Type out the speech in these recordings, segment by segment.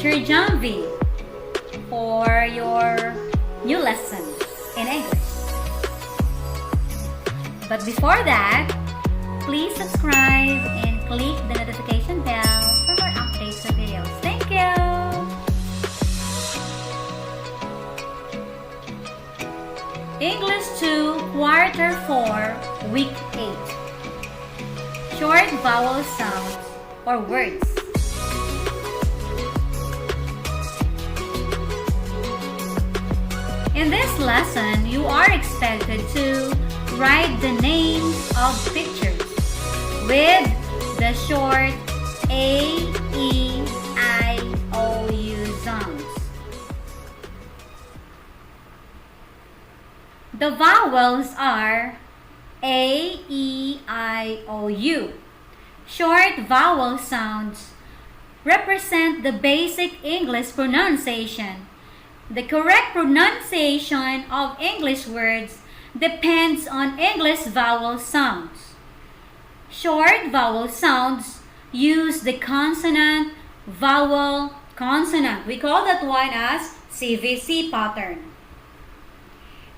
teacher Janvi for your new lesson in English. But before that, please subscribe and click the notification bell for more updates and videos. Thank you! English 2, Quarter 4, Week 8. Short vowel sounds or words. In this lesson, you are expected to write the names of pictures with the short A, E, I, O, U sounds. The vowels are A, E, I, O, U. Short vowel sounds represent the basic English pronunciation. The correct pronunciation of English words depends on English vowel sounds. Short vowel sounds use the consonant, vowel, consonant. We call that one as CVC pattern.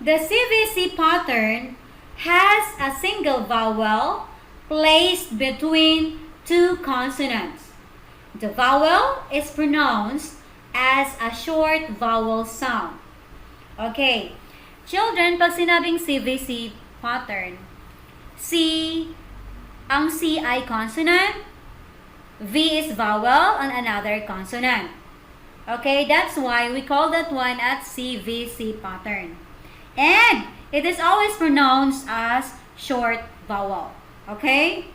The CVC pattern has a single vowel placed between two consonants. The vowel is pronounced as a short vowel sound. Okay. Children, pag sinabing CVC pattern, C, ang C ay consonant, V is vowel, and another consonant. Okay, that's why we call that one as CVC pattern. And it is always pronounced as short vowel. Okay?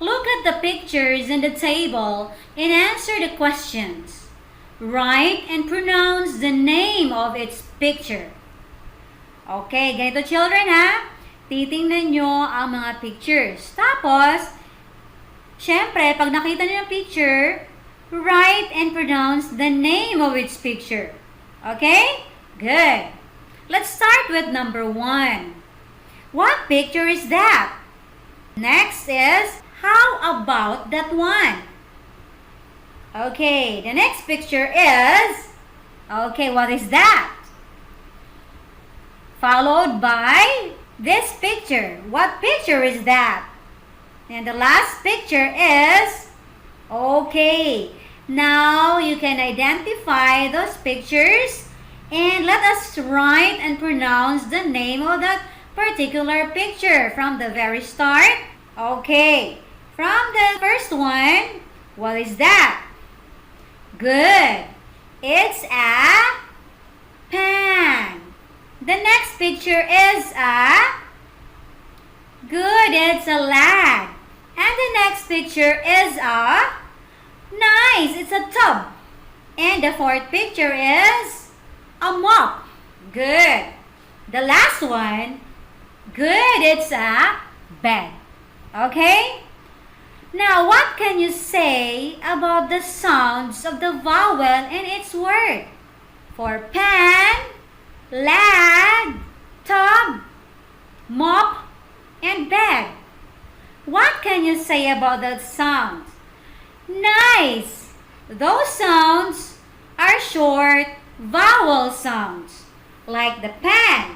Look at the pictures in the table and answer the questions. Write and pronounce the name of its picture. Okay, ganito children ha. Titingnan nyo ang mga pictures. Tapos, syempre, pag nakita nyo yung picture, write and pronounce the name of its picture. Okay? Good. Let's start with number 1. What picture is that? Next is, how about that one? Okay, the next picture is, okay, what is that? Followed by this picture. What picture is that? And the last picture is, okay, now you can identify those pictures and let us write and pronounce the name of that particular picture from the very start. Okay, from the first one, what is that? Good. It's a pan. The next picture is a, good, it's a lag. And the next picture is a, nice, it's a tub. And the fourth picture is a mop. Good. The last one, good, it's a bed. Okay? Now, what can you say about the sounds of the vowel in its word? For pan, lag, tub, mop, and bed. What can you say about those sounds? Nice! Those sounds are short vowel sounds. Like the pan.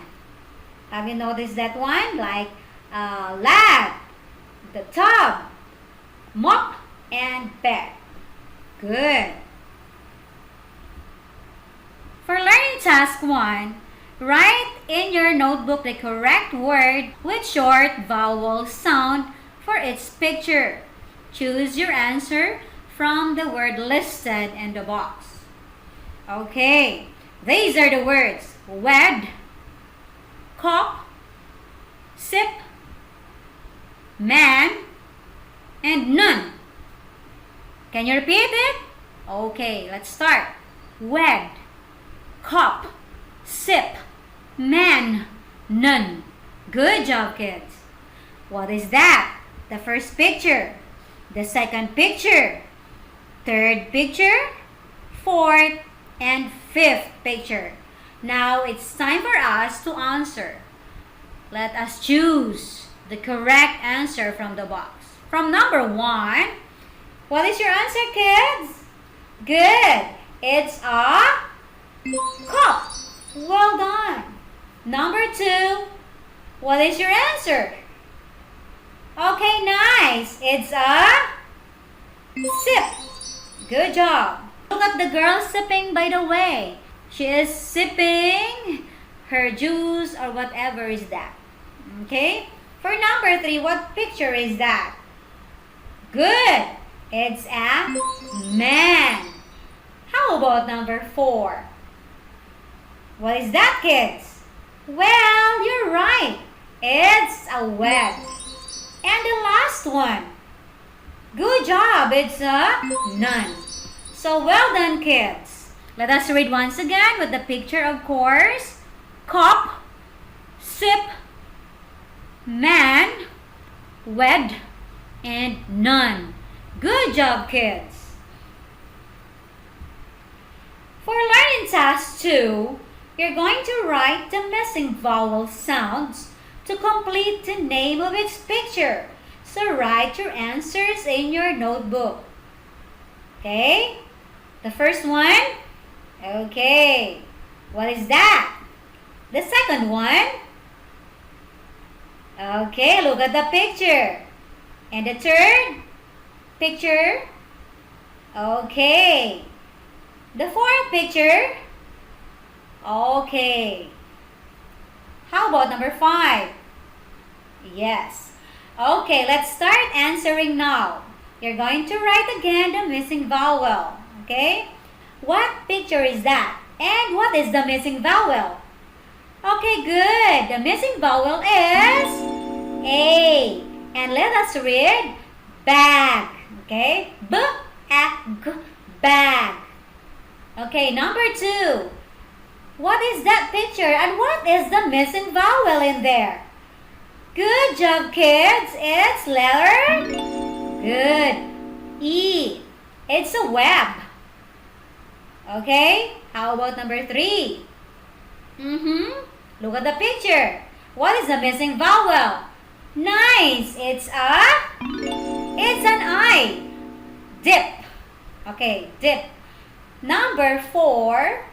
Have you noticed that one? Like lag, the tub, mop, and bed. Good. For learning task 1, write in your notebook the correct word with short vowel sound for its picture. Choose your answer from the word listed in the box. Okay, these are the words: wed, cop, sip, man, and none. Can you repeat it? Okay, let's start. Wed, cop, sip, man, none. Good job, kids. What is that? The first picture, the second picture, third picture, fourth, and fifth picture. Now it's time for us to answer. Let us choose the correct answer from the box. from number 1. What is your answer, kids? Good. It's a cup. Well done. Number 2. What is your answer? Okay, nice. It's a sip. Good job. Look at the girl sipping, by the way. She is sipping her juice or whatever is that. Okay? For number 3, what picture is that? Good. It's a man. How about number 4? What is that, kids? Well, you're right. It's a web. And the last one. Good job. It's a nun. So well done, kids. Let us read once again with the picture, of course. Cup, sip, man, wed, and nun. Good job, kids. For learning task 2, you're going to write the missing vowel sounds to complete the name of its picture. So write your answers in your notebook. Okay? The first one? Okay. What is that? The second one? Okay, look at the picture. And the third picture? Okay. The fourth picture? Okay. How about number 5? Yes. Okay, let's start answering now. You're going to write again the missing vowel. Okay? What picture is that? And what is the missing vowel? Okay, good. The missing vowel is A. And let us read bag. Okay? B-A-G. Bag. Okay, number 2. What is that picture and what is the missing vowel in there? Good job, kids. It's letter? Good. E. It's a web. Okay? How about number 3? Look at the picture. What is the missing vowel? Nice. It's an I. Dip. Okay, dip. Number 4.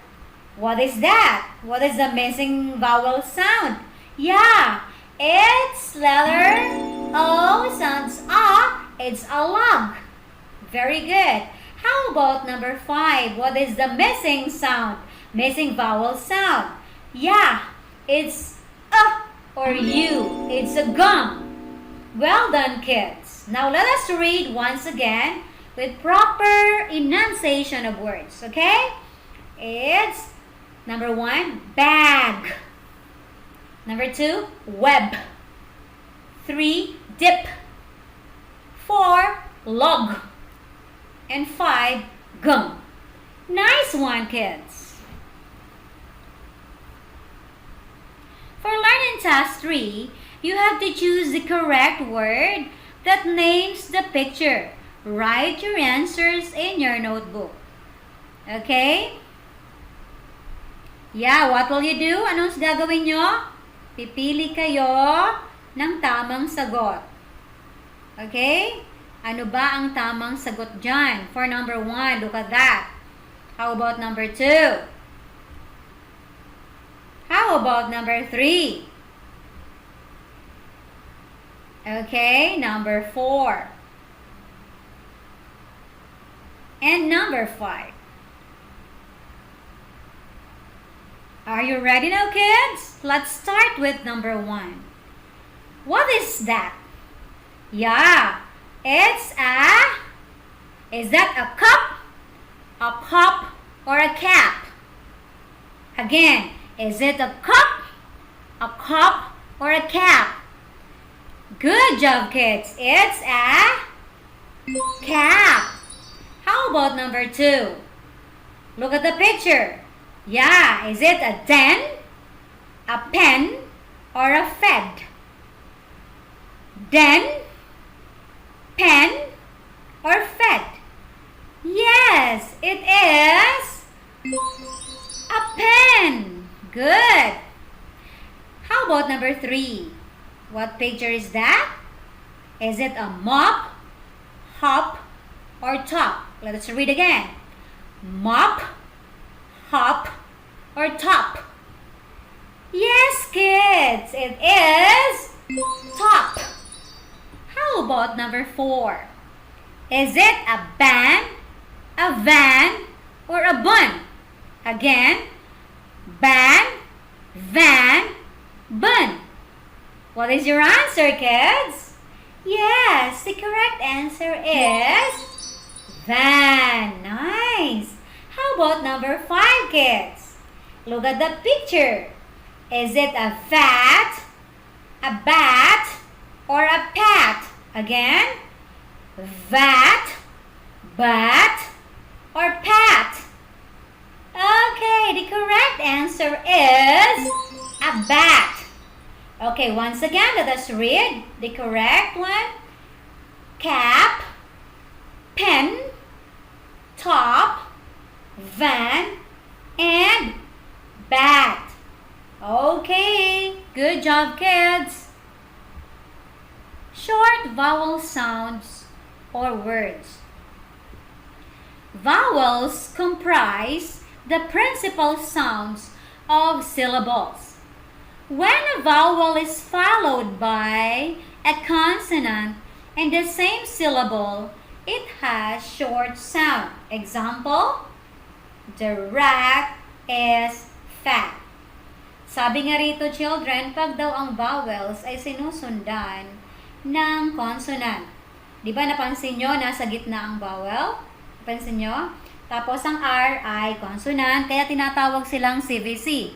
What is that? What is the missing vowel sound? Yeah, it's letter O sounds A. It's a log. Very good. How about number 5? What is the missing sound? Missing vowel sound? Yeah, it's A or U. It's a gum. Well done, kids. Now let us read once again with proper enunciation of words, okay? It's number 1, bag. Number 2, web. 3, dip. 4, log. And 5, gum. Nice one, kids. For learning task 3, you have to choose the correct word that names the picture. Write your answers in your notebook. Okay? Yeah, what will you do? Anong gagawin nyo? Pipili kayo ng tamang sagot. Okay? Ano ba ang tamang sagot dyan? For number 1, look at that. How about number 2? How about number 3? Okay, number 4. And number 5. Are you ready now, kids? Let's start with number 1. What is that? Yeah, it's is that a cup, a pop, or a cap? Again, is it a cup, or a cap? Good job, kids. It's a cap. How about number 2? Look at the picture. Yeah, is it a den, a pen, or a fed? Den, pen, or fed? Yes, it is a pen. Good. How about number 3? What picture is that? Is it a mop, hop, or top? Let us read again. Mop, hop, or top? Yes, kids, it is top. How about number 4? Is it a ban, a van, or a bun? Again, ban, van, bun. What is your answer, kids? Yes, the correct answer is van. Nice. How about number 5, kids? Look at the picture. Is it a vat, a bat, or a pat? Again, vat, bat, or pat? Okay, the correct answer is a bat. Okay, once again, let us read the correct one. Cap, pen, top, van, and bat. Okay, good job, kids. Short vowel sounds or words. Vowels comprise the principal sounds of syllables. When a vowel is followed by a consonant in the same syllable, it has short sound. Example, the rat is fat. Sabi nga rito, children, pag daw ang vowels ay sinusundan ng consonant. Di ba napansin nyo, nasa gitna ang vowel? Napansin nyo? Tapos ang R ay consonant, kaya tinatawag silang CVC.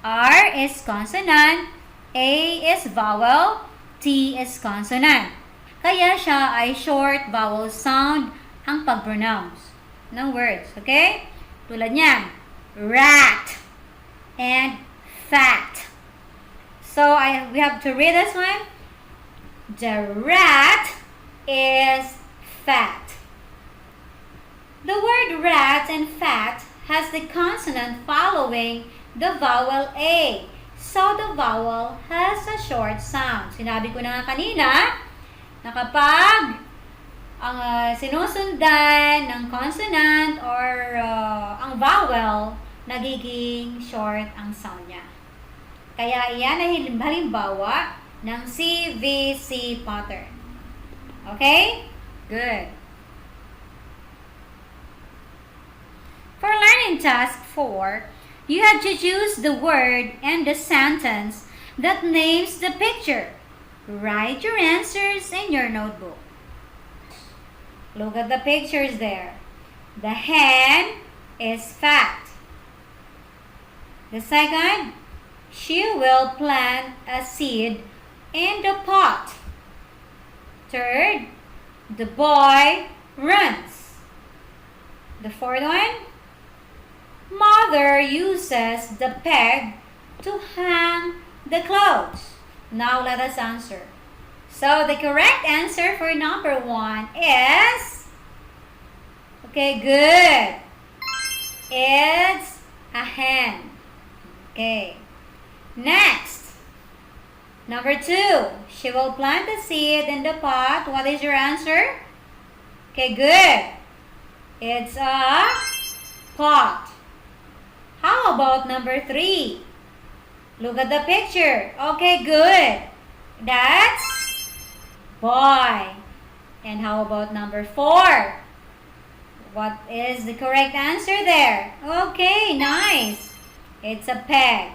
R is consonant, A is vowel, T is consonant. Kaya siya ay short vowel sound ang pag-pronounce ng words. Okay? Tulad niyan, rat and fat. So we have to read this one. The rat is fat. The word rat and fat has the consonant following the vowel A. So the vowel has a short sound. Sinabi ko na nga kanina na kapag ang sinusundan ng consonant or ang vowel, nagiging short ang sound niya. Kaya iyan ay halimbawa ng CVC pattern. Okay? Good. For learning task 4, you have to choose the word and the sentence that names the picture. Write your answers in your notebook. Look at the pictures there. The hen is fat. The second, she will plant a seed in the pot. Third, the boy runs. The fourth one, mother uses the peg to hang the clothes. Now let us answer. So the correct answer for number 1 is, okay, good. It's a hen. Okay. Next, number 2, she will plant the seed in the pot. What is your answer? Okay, good. It's a pot. How about number 3? Look at the picture. Okay, good. That's boy. And how about number 4? What is the correct answer there? Okay, nice. It's a peg.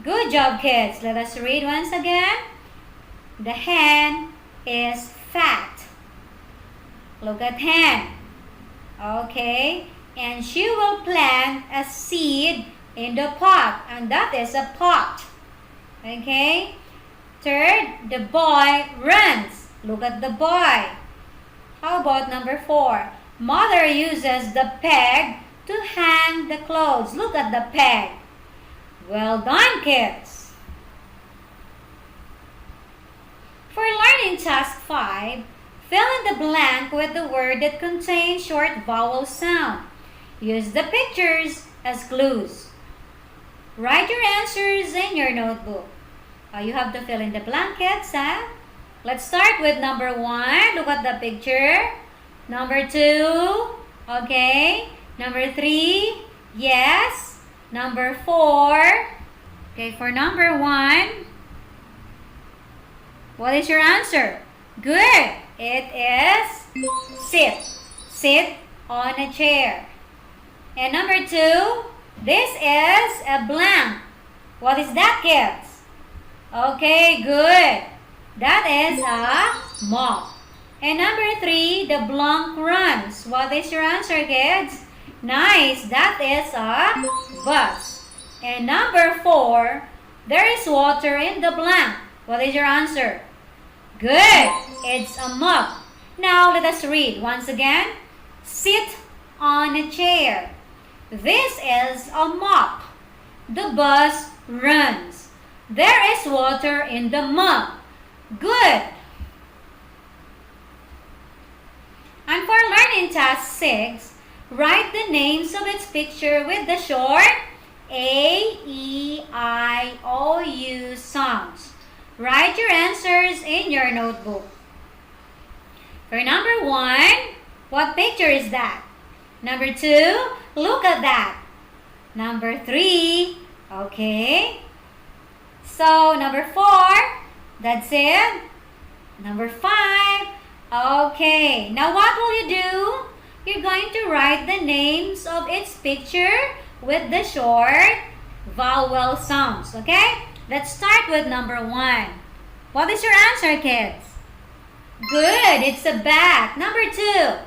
Good job, kids. Let us read once again. The hen is fat. Look at hen. Okay. And she will plant a seed in the pot. And that is a pot. Okay. Third, the boy runs. Look at the boy. How about number 4? Mother uses the peg to hang the clothes. Look at the peg. Well done, kids. For learning task 5, fill in the blank with the word that contains short vowel sound. Use the pictures as clues. Write your answers in your notebook. You have to fill in the blankets, huh? Let's start with number 1. Look at the picture. Number 2. Okay. Number 3. Yes. Number 4. Okay, for number 1, what is your answer? Good. It is sit. Sit on a chair. And number 2, this is a blank. What is that, kids? Okay, good. That is a mop. And number 3, the blank runs. What is your answer, kids? Nice. That is a bus. And number 4, there is water in the blank. What is your answer? Good. It's a mug. Now let us read once again. Sit on a chair. This is a mop. The bus runs. There is water in the mug. Good. And for learning task 6, write the names of its picture with the short A, E, I, O, U sounds. Write your answers in your notebook. For number 1, what picture is that? Number 2, look at that. Number 3, okay. So, number 4, that's it. Number 5, okay. Now, what will you do? You're going to write the names of its picture with the short vowel sounds, okay? Let's start with number 1. What is your answer, kids? Good, it's a bat. Number 2.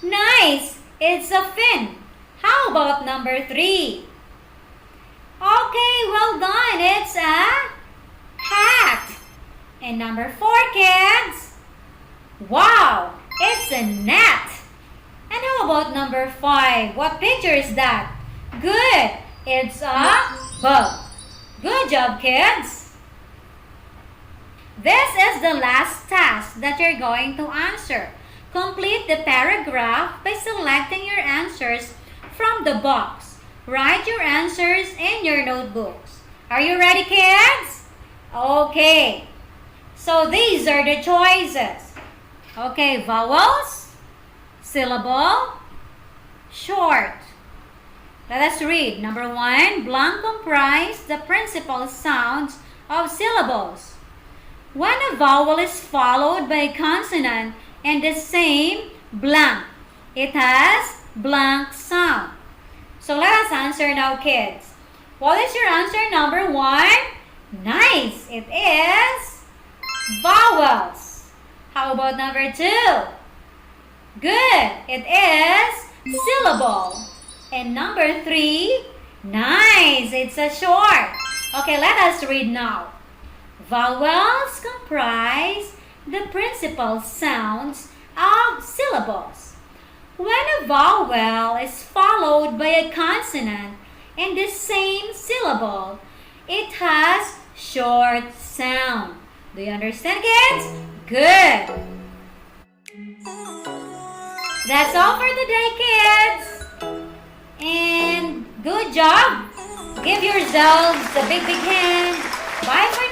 Nice, it's a fin. How about number 3? Okay, well done, it's a hat. And number 4, kids? Wow, it's a net. And how about number 5? What picture is that? Good, it's a bug. Good job, kids. This is the last task that you're going to answer. Complete the paragraph by selecting your answers from the box. Write your answers in your notebooks. Are you ready, kids? Okay. So these are the choices. Okay, vowels, syllable, short. Let us read. Number 1, blank comprise the principal sounds of syllables. When a vowel is followed by a consonant and the same blank, it has blank sound. So let us answer now, kids. What is your answer, number 1? Nice! It is vowels. How about number 2? Good! It is syllable. And number 3, nice, it's a short. Okay, let us read now. Vowels comprise the principal sounds of syllables. When a vowel is followed by a consonant in the same syllable, it has short sound. Do you understand, kids? Good. That's all for today, kids. And good job. Give yourselves a big hand. Bye for